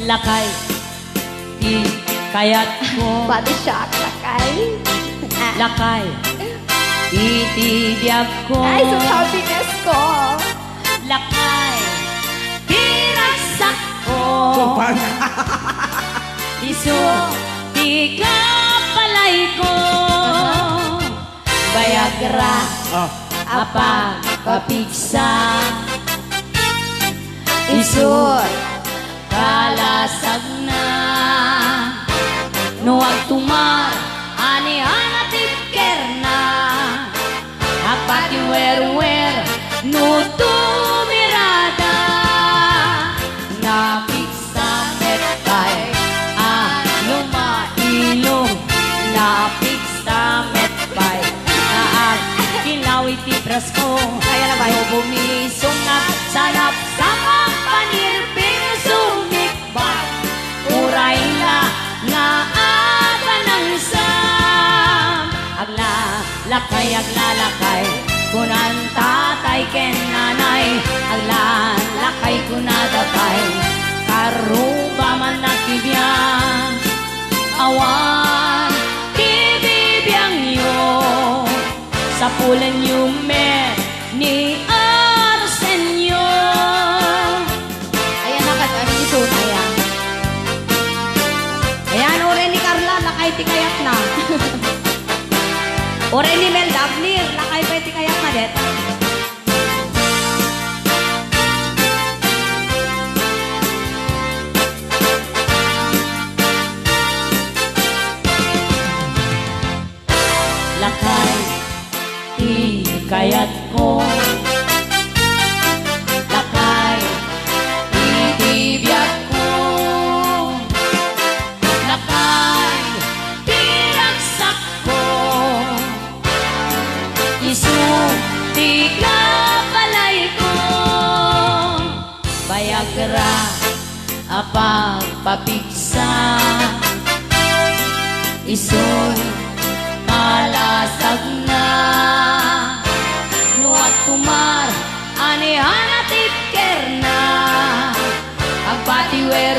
lakay, di kayat ko. Body shock, lakay. Lakay, itibiyag ko. Ay, so happiness ko. Lakay, diragsak ko. Tupan. Iso, di ka palay ko. Bayagra, Oh. apang papiksa. Isur. Kalasag na nuwag tumar ani anatip kerna apati wer no tumirada napiksa metay lumailong napiksa metay naag kilaw iti presko Kaya na ba? bumisong na sarap sa panirping sumikbat uray na nga aga ng sam aglalakay kunan tatay ken nanay aglalakay kunadatay karuba man nakibiyang awan kibibiyang yo sa pulan yume ni Arsenio. Ayan na ka, ano isur. Ayan. Ayan, ore ni Carla, lakay tikayat na. Ore ni Mel Dabnir, lakay pa tikayat na det. Lakay, ikayat ko. Lakay, itibiyag ko. Lakay, piragsak ko. Isu, tiga palay ko. Bayagra, apang papiksa. Isu, malasag na nuwat tumar ani hanatip kerna agpati wer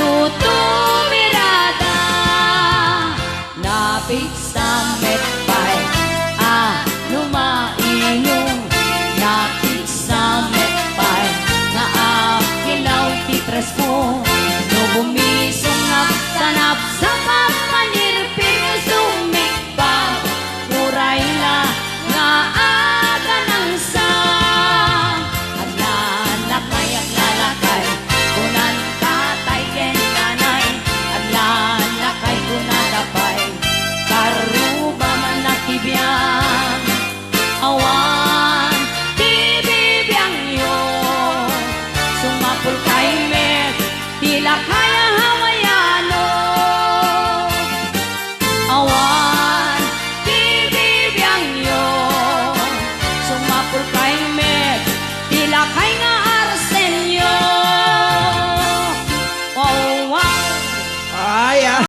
no tumirada napik sa metpay lumainong napik sa metpay nga akilaw ti presko no bumisong sanap sa papanirping sumikbang uray na nga aga ng sang aglalakay kunan tatay ken nanay aglalakay kunadapay karuba man nakibiyang awan tibibiyang yo sumapul kay met tila kaya